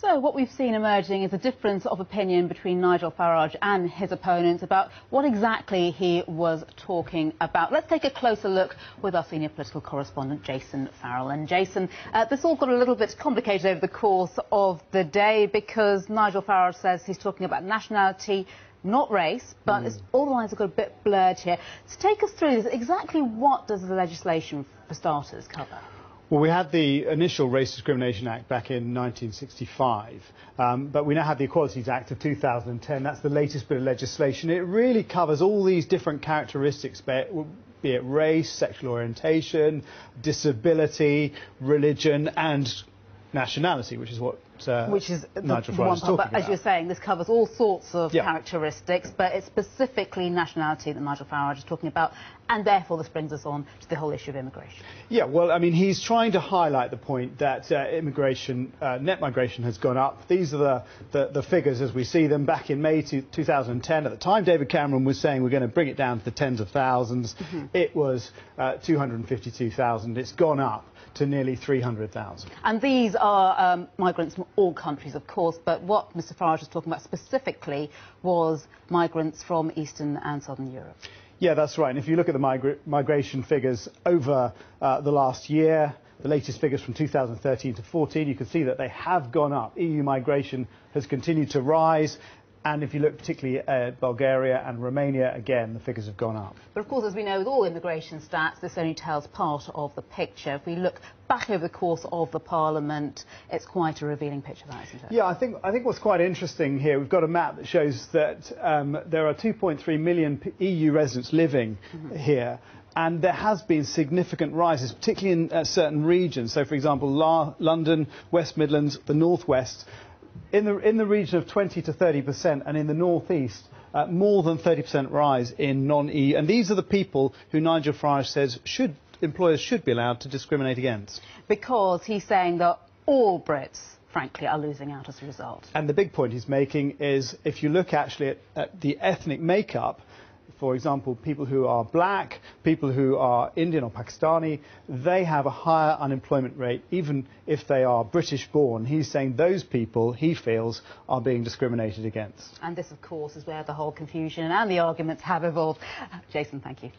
So what we've seen emerging is a difference of opinion between Nigel Farage and his opponents about what exactly he was talking about. Let's take a closer look with our senior political correspondent, Jason Farrell. And Jason, this all got a little bit complicated over the course of the day because Nigel Farage says he's talking about nationality, not race, but all the lines have got a bit blurred here. So take us through this. Exactly what does the legislation, for starters, cover? Well, we had the initial Race Discrimination Act back in 1965, but we now have the Equalities Act of 2010. That's the latest bit of legislation. It really covers all these different characteristics, be it race, sexual orientation, disability, religion and nationality, which is what Nigel Farage is talking about. As you're saying, this covers all sorts of characteristics, but it's specifically nationality that Nigel Farage is talking about, and therefore this brings us on to the whole issue of immigration. Yeah, well, I mean, he's trying to highlight the point that immigration, net migration has gone up. These are the figures as we see them back in May 2010. At the time, David Cameron was saying we're going to bring it down to the tens of thousands. It was 252,000. It's gone up to nearly 300,000. And these are migrants from all countries, of course, but what Mr Farage was talking about specifically was migrants from Eastern and Southern Europe. Yeah, that's right. And if you look at the migration figures over the last year, the latest figures from 2013 to 14, you can see that they have gone up. EU migration has continued to rise. And if you look particularly at Bulgaria and Romania, again, the figures have gone up. But of course, as we know, with all immigration stats, this only tells part of the picture. If we look back over the course of the Parliament, it's quite a revealing picture, that, isn't it? Yeah, I think what's quite interesting here, we've got a map that shows that there are 2.3 million EU residents living here. And there has been significant rises, particularly in certain regions. So, for example, London, West Midlands, the North West. In the region of 20 to 30%, and in the northeast, more than 30% rise in non-EU. And these are the people who Nigel Farage says employers should be allowed to discriminate against. Because he's saying that all Brits, frankly, are losing out as a result. And the big point he's making is, if you look actually at the ethnic makeup, for example, people who are black, people who are Indian or Pakistani, they have a higher unemployment rate, even if they are British-born. He's saying those people, he feels, are being discriminated against. And this, of course, is where the whole confusion and the arguments have evolved. Jason, thank you.